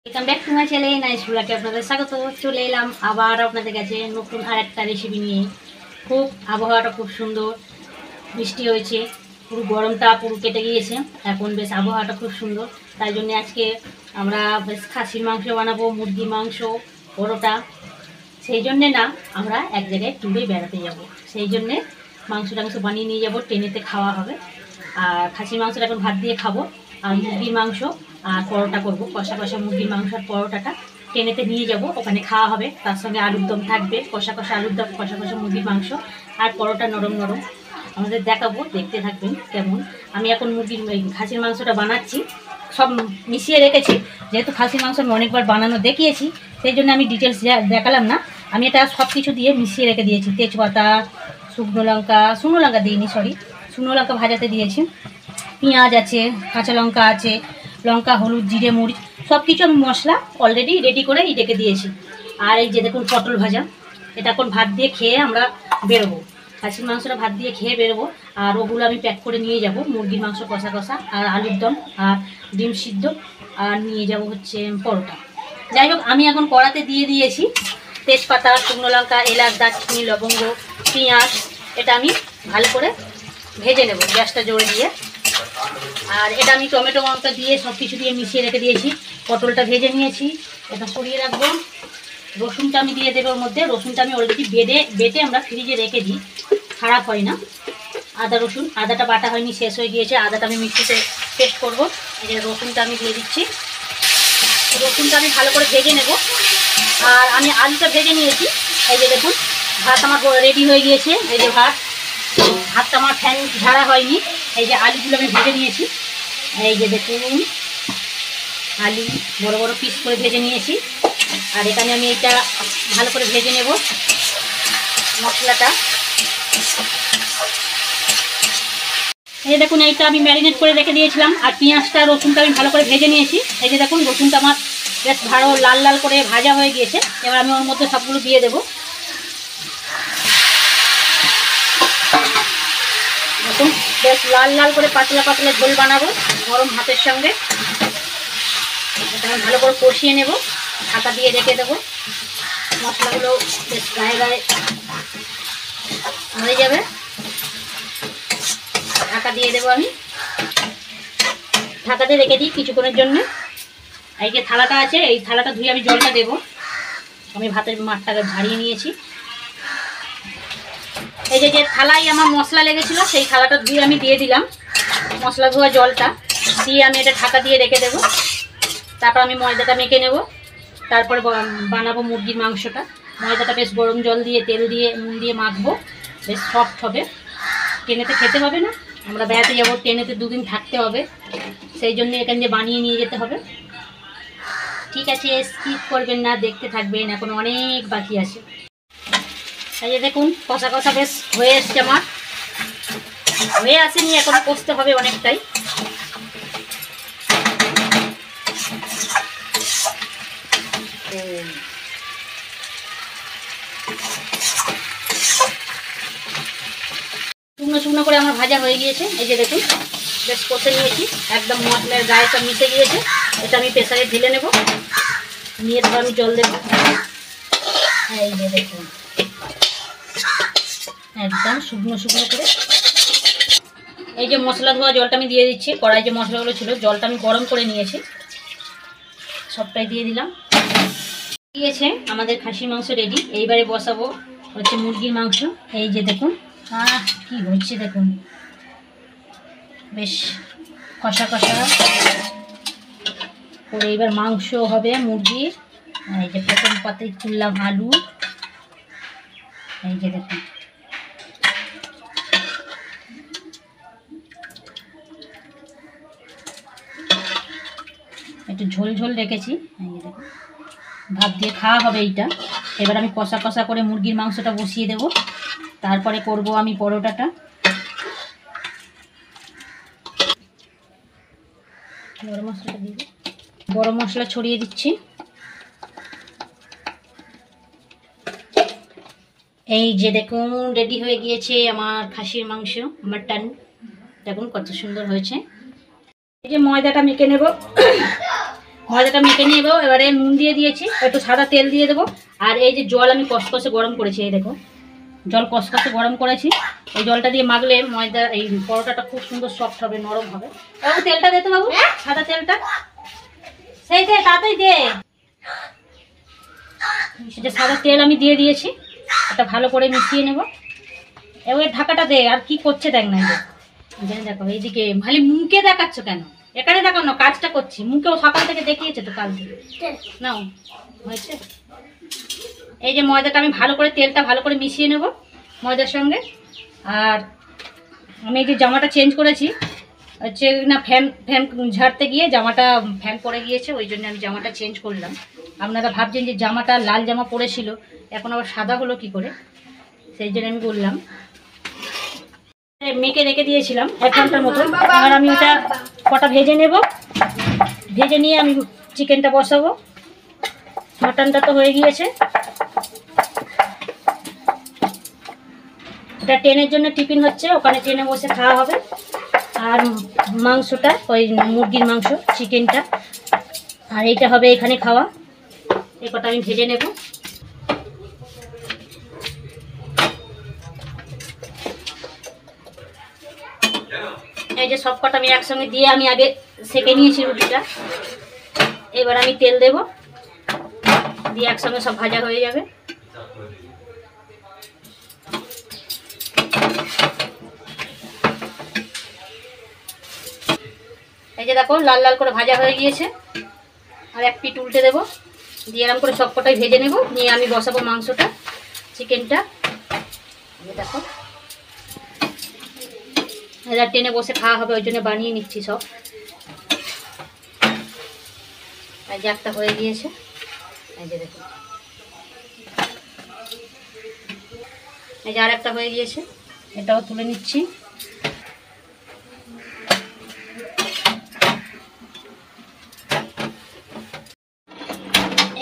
Welcome back to my channel nice ব্লগে আপনাদের স্বাগত। চলে এলাম আবার আপনাদের কাছে নতুন আর একটা রেসিপি নিয়ে। খুব আবহাওয়াটা খুব সুন্দর, বৃষ্টি হয়েছে, পুরো গরমটা পুরো কেটে গিয়েছে। এখন বেশ আবহাওয়াটা খুব সুন্দর, তাই জন্য আজকে আমরা বেশ খাসির মাংস বানাবো, মুরগির মাংস, পরোটা। সেই জন্যে না আমরা এক জায়গায় ট্যুরে বেড়াতে যাব, সেই জন্যে মাংস টাংস বানিয়ে নিয়ে যাবো, ট্রেনেতে খাওয়া হবে। আর খাসির মাংসটা এখন ভাত দিয়ে খাবো, আর মুরগির মাংস আর পরোটা করবো, কষা কষা মুরগির মাংস আর পরোটাটা ট্রেনেতে নিয়ে যাব, ওখানে খাওয়া হবে। তার সঙ্গে আলুর দম থাকবে, কষা কষা আলুর দম, কষা কষা মুরগির মাংস আর পরোটা নরম নরম আমাদের দেখাবো, দেখতে থাকবেন কেমন। আমি এখন মুরগির খাসির মাংসটা বানাচ্ছি, সব মিশিয়ে রেখেছি। যেহেতু খাসির মাংস আমি অনেকবার বানানো দেখিয়েছি, সেই জন্য আমি ডিটেলস দেখালাম না। আমি এটা সব কিছু দিয়ে মিশিয়ে রেখে দিয়েছি। তেজপাতা, শুকনো লঙ্কা দিইনি, শুকনো লঙ্কা ভাজাতে দিয়েছি, পেঁয়াজ আছে, কাঁচা লঙ্কা আছে, লঙ্কা, হলুদ, জিরে, মরিচ সব কিছু আমি মশলা অলরেডি রেডি করে রেখে দিয়েছি। আর এই যে দেখুন পটল ভাজা, এটা এখন ভাত দিয়ে খেয়ে আমরা বেরোবো। খাসির মাংসটা ভাত দিয়ে খেয়ে বেরোবো, আর ওগুলো আমি প্যাক করে নিয়ে যাব। মুরগির মাংস কষা কষা আর আলুর দম আর ডিম সিদ্ধ, আর নিয়ে যাব হচ্ছে পরোটা। যাই হোক, আমি এখন কড়াতে দিয়ে দিয়েছি তেজপাতা, শুকনো লঙ্কা, এলাচ, দারচিনি, লবঙ্গ, পেঁয়াজ। এটা আমি ভালো করে ভেজে নেব গ্যাসটা জোরে দিয়ে। আর এটা আমি টমেটো লঙ্কা দিয়ে সব কিছু দিয়ে মিশিয়ে রেখে দিয়েছি। পটলটা ভেজে নিয়েছি, এটা সরিয়ে রাখবো। রসুনটা আমি দিয়ে দেবো ওর মধ্যে। রসুনটা আমি অলরেডি বেটে আমরা ফ্রিজে রেখে দিই, খারাপ হয় না। আদাটা বাটা হয়নি, শেষ হয়ে গিয়েছে। আদাটা আমি মিক্সিতে পেস্ট করবো। এই যে রসুনটা আমি দিয়ে দিচ্ছি। রসুনটা আমি ভালো করে ভেজে নেব। আর আমি আলুটা ভেজে নিয়েছি। এই যে দেখুন, ভাত আমার রেডি হয়ে গিয়েছে। এই যে ভাতটা আমার ফ্যান ঝাড়া হয়নি। এই যে আলুগুলো আমি ভেজে নিয়েছি। এই যে দেখুন, আলু বড় বড় পিস করে ভেজে নিয়েছি। আর এখানে আমি এটা ভালো করে ভেজে নেব মশলাটা। এই দেখুন, এইটা আমি ম্যারিনেট করে রেখে দিয়েছিলাম। আর পেঁয়াজটা, রসুনটা আমি ভালো করে ভেজে নিয়েছি। এই যে দেখুন, রসুনটা আমার বেশ ভালো লাল লাল করে ভাজা হয়ে গিয়েছে। এবার আমি ওর মধ্যে সবগুলো দিয়ে দেবো। দেখুন, বেশ লাল লাল করে পাতলা পাতলা ঝোল বানাবো গরম ভাতের সঙ্গে। এটা আমি ভালো করে কষিয়ে নেব, ঢাকা দিয়ে রেখে দেবো। মশলাগুলো বেশ গায়ে গায়ে হয়ে যাবে, ঢাকা দিয়ে দেবো আমি। ঢাকা দিয়ে রেখে দিই কিছুক্ষণের জন্য। এই যে থালাটা আছে, এই থালাটা ধুয়ে আমি জলটা দেবো। আমি ভাতের মাঠটাকে ঝাড়িয়ে নিয়েছি। এই যে থালায় আমার মশলা লেগেছিলো, সেই থালাটা ধুয়ে আমি দিয়ে দিলাম মশলা ধোয়া জলটা দিয়ে। আমি এটা ঢাকা দিয়ে রেখে দেবো। তারপর আমি ময়দাটা মেখে নেব, তারপরে বানাবো মুরগির মাংসটা। ময়দাটা বেশ গরম জল দিয়ে, তেল দিয়ে, নুন দিয়ে মাখবো, বেশ সফট হবে। ট্রেনেতে খেতে হবে না, আমরা বেড়াতে যাবো, ট্রেনেতে 2 দিন থাকতে হবে, সেই জন্য এখান দিয়ে বানিয়ে নিয়ে যেতে হবে। ঠিক আছে, স্কিপ করবেন না, দেখতে থাকবেন, এখন অনেক বাকি আছে। এই যে দেখুন, কষা কষা বেশ হয়ে এসছে আমার, হয়ে আসেনি এখনো, কষতে হবে অনেকটাই। শুকনো শুকনো করে আমার ভাজা হয়ে গিয়েছে। এই যে দেখুন, বেশ কষে নিয়েছি, একদম মশলার গায়ে সব মিশে গিয়েছে। এটা আমি প্রেসারে ঢেলে নেব, নিয়ে তারপর আমি জল দেবো। এই যে দেখুন, একদম শুকনো শুকনো করে। এই যে মশলা ধোয়া জলটা আমি দিয়ে দিচ্ছি। কড়াই যে মশলাগুলো ছিল, জলটা আমি গরম করে নিয়েছি, সবটাই দিয়ে দিলাম। দিয়েছে আমাদের খাসির মাংস রেডি। এইবারে বসাবো হচ্ছে মুরগির মাংস। এই যে দেখুন, কি হচ্ছে দেখুন, বেশ কষা কষা করে এবার মাংস হবে মুরগির। এই যে প্রথম পাতে তুললাম আলু। এই যে দেখুন, একটু ঝোল ঝোল রেখেছি। এই যে দেখুন, ভাত দিয়ে খাওয়া হবে এইটা। এবার আমি কষা কষা করে মুরগির মাংসটা বসিয়ে দেব, তারপরে করব আমি পরোটাটা। গরম মশলাটা দিয়ে গরম মশলা ছড়িয়ে দিচ্ছি। এই যে দেখুন, রেডি হয়ে গিয়েছে আমার খাসির মাংস, মাটন। দেখুন কত সুন্দর হয়েছে। এই যে ময়দাটা মেখে নেব, ময়দাটা মেখে নিয়ে দেবো। এবারে নুন দিয়ে দিয়েছি, একটু সাদা তেল দিয়ে দেবো। আর এই যে জল আমি কষকষে গরম করেছি, এই দেখো জল কষকষে গরম করেছি। এই জলটা দিয়ে মাখলে ময়দা এই পরোটাটা খুব সুন্দর সফট হবে, নরম হবে। বাবু তেলটা দে তো বাবু, সাদা তেলটা সেই দে, তাড়াতাড়ি দে। যে সাদা তেল আমি দিয়ে দিয়েছি, এটা ভালো করে মিশিয়ে নেব। এবার ঢাকাটা দে। আর কি করছে দেখ না, দেখো এইদিকে খালি মুখে দেখাচ্ছ কেন? এখানে দেখো না, কাজটা করছি। মুখেও সকাল থেকে দেখিয়েছে তো, কাল থেকে নাও হয়েছে। এই যে ময়দাটা আমি ভালো করে, তেলটা ভালো করে মিশিয়ে নেব ময়দার সঙ্গে। আর আমি এই যে জামাটা চেঞ্জ করেছি হচ্ছে না, ফ্যান ফ্যান ঝাড়তে গিয়ে জামাটা ফ্যান পড়ে গিয়েছে, ওই জন্য আমি জামাটা চেঞ্জ করলাম। আপনারা ভাবছেন যে জামাটা লাল জামা পরেছিল, এখন আবার সাদা হলো কি করে, সেই জন্য আমি বললাম। মেখে রেখে দিয়েছিলাম 1 ঘন্টার মতো। আর আমি ওটা কটা ভেজে নেব, ভেজে নিয়ে আমি চিকেনটা বসাবো। মাটনটা তো হয়ে গিয়েছে। এটা ট্রেনের জন্য টিফিন হচ্ছে, ওখানে ট্রেনে বসে খাওয়া হবে। আর মাংসটা ওই মুরগির মাংস, চিকেনটা, আর এইটা হবে এখানে খাওয়া। এই কটা আমি ভেজে নেব। এই যে সব কটা আমি একসঙ্গে দিয়ে আমি আগে সেঁকে নিয়েছি রুটিটা। এবার আমি তেল দেব, দিয়ে একসঙ্গে সব ভাজা হয়ে যাবে। এই যে দেখো লাল লাল করে ভাজা হয়ে গিয়েছে। আর এক পিঠ উল্টে দেবো, দিয়ে এরকম করে সব কটাই ভেজে নেব। নিয়ে আমি বসাবো মাংসটা, চিকেনটা। দেখো এবার ট্রেনে বসে খাওয়া হবে, ওই জন্য বানিয়ে নিচ্ছি সব। এই যে একটা হয়ে গিয়েছে, এই যে দেখো, এই যে আর একটা হয়ে গিয়েছে, এটাও তুলে নিচ্ছি।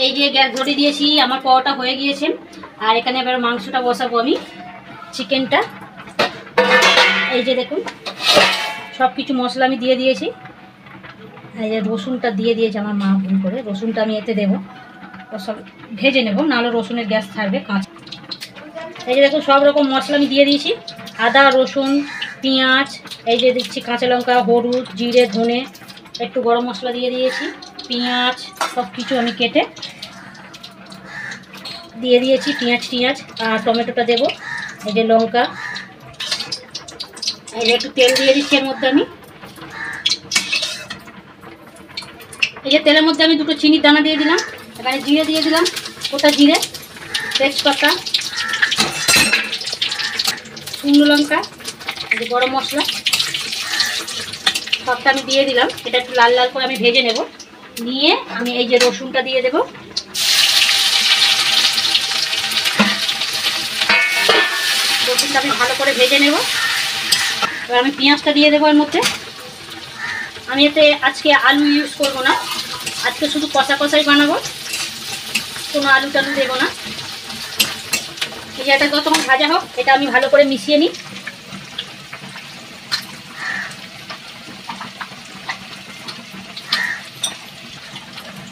এই যে গ্যাস ধরিয়ে দিয়েছি, আমার পরোটা হয়ে গিয়েছে। আর এখানে এবার মাংসটা বসাবো আমি, চিকেনটা। এই যে দেখুন সব কিছু মশলা আমি দিয়ে দিয়েছি। এই যে রসুনটা দিয়ে দিয়েছি আমার মা ভুল করে, রসুনটা আমি এতে দেবো। ও সব ভেজে নেব, নাহলে রসুনের গ্যাস থাকবে কাঁচা। এই যে দেখুন সব রকম মশলা আমি দিয়ে দিয়েছি, আদা, রসুন, পেঁয়াজ, এই যে দিচ্ছি কাঁচা লঙ্কা, হলুদ, জিরে, ধনে, একটু গরম মশলা দিয়ে দিয়েছি, পেঁয়াজ সব কিছু আমি কেটে দিয়ে দিয়েছি। পেঁয়াজ আর টমেটোটা দেবো। এই যে লঙ্কা, এই যে একটু তেল দিয়ে দিচ্ছি এর মধ্যে আমি। এই যে তেলের মধ্যে আমি 2টো চিনির দানা দিয়ে দিলাম। এখানে জিরে দিয়ে দিলাম, গোটা জিরে, তেজপাতা, শুকনো লঙ্কা, এই যে গরম মশলা, সবটা আমি দিয়ে দিলাম। এটা একটু লাল লাল করে আমি ভেজে নেব। নিয়ে আমি এই যে রসুনটা দিয়ে দেবো। রসুনটা আমি ভালো করে ভেজে নেব। এবার আমি পেঁয়াজটা দিয়ে দেবো এর মধ্যে। আমি এতে আজকে আলু ইউজ করব না, আজকে শুধু কষা কষাই বানাবো, কোনো আলু টালু দেবো না। এই যে এটা যতক্ষণ ভাজা হোক, এটা আমি ভালো করে মিশিয়ে নিই।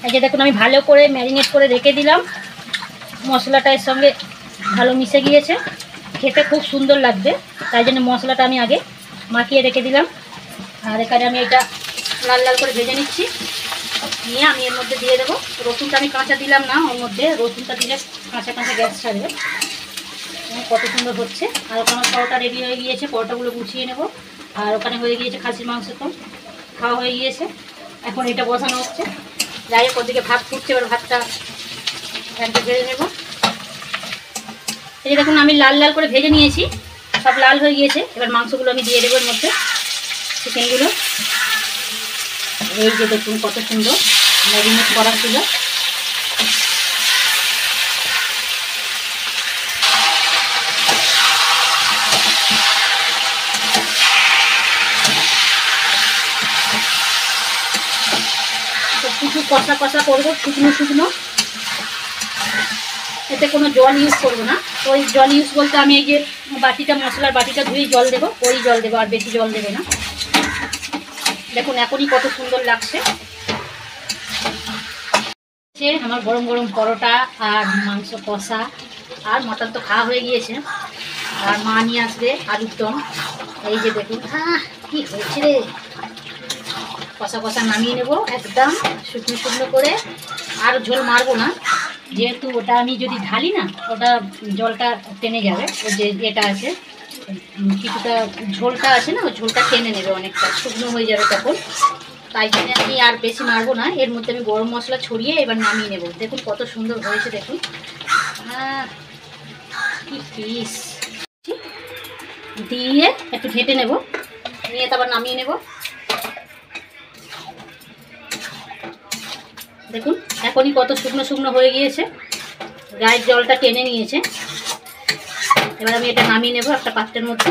এই যে দেখুন আমি ভালো করে ম্যারিনেট করে রেখে দিলাম, মশলাটা এর সঙ্গে ভালো মিশে গিয়েছে, খেতে খুব সুন্দর লাগবে। তাই জন্য মশলাটা আমি আগে মাখিয়ে রেখে দিলাম। আর এখানে আমি এটা লাল লাল করে ভেজে নিচ্ছি। নিয়ে আমি এর মধ্যে দিয়ে দেবো। রসুনটা আমি কাঁচা দিলাম না, ওর মধ্যে রসুনটা দিলে কাঁচা কাঁচা গ্যাস ছাড়বে। কত সুন্দর হচ্ছে। আর ওখানে পরোটা রেডি হয়ে গিয়েছে, পরোটাগুলো গুছিয়ে নেব। আর ওখানে হয়ে গিয়েছে খাসির মাংস, তো খাওয়া হয়ে গিয়েছে। এখন এটা বসানো হচ্ছে। যাই হোক, ওদিকে ভাত ফুটছে, এবার ভাতটা ফ্যানটা ভেজে নেব। এই যে দেখুন আমি লাল লাল করে ভেজে নিয়েছি, সব লাল হয়ে গিয়েছে। এবার মাংসগুলো আমি দিয়ে দেবো এর মধ্যে, চিকেনগুলো। এই যে দেখুন কত সুন্দর ম্যারিনেট করা ছিল। কিছু কষা কষা করবো, শুকনো শুকনো, এতে কোনো জল ইউজ করবো না। ওই জল ইউজ বলতে আমি এই যে বাটিটা, মশলার বাটিটা ধুয়ে জল দেবো, ওই জল দেবো, আর বেশি জল দেবো না। দেখুন এখনই কত সুন্দর লাগছে। আমার গরম গরম পরোটা আর মাংস কষা আর মটন তো খাওয়া হয়ে গিয়েছে। আর মা নিয়ে আসবে আলুর দম। এই যে দেখুন, কি হয়েছে রে। কষা কষা নামিয়ে নেব একদম শুকনো শুকনো করে, আর ঝোল মারবো না, যেহেতু ওটা আমি যদি ঢালি না ওটা জলটা টেনে যাবে। ওই যে এটা আছে কিছুটা ঝোলটা আছে না, ওই ঝোলটা টেনে নেবে, অনেকটা শুকনো হয়ে যাবে তখন। তাই জন্য আমি আর বেশি মারবো না। এর মধ্যে আমি গরম মশলা ছড়িয়ে এবার নামিয়ে নেব। দেখুন কত সুন্দর হয়েছে, দেখুন কি পিস দিয়ে একটু ঘেঁটে নেব, নিয়ে তারপর নামিয়ে নেব। দেখুন এখনই কত শুকনো শুকনো হয়ে গিয়েছে, গায়ের জলটা টেনে নিয়েছে। এবার আমি এটা নামিয়ে নেব একটা পাত্রের মধ্যে।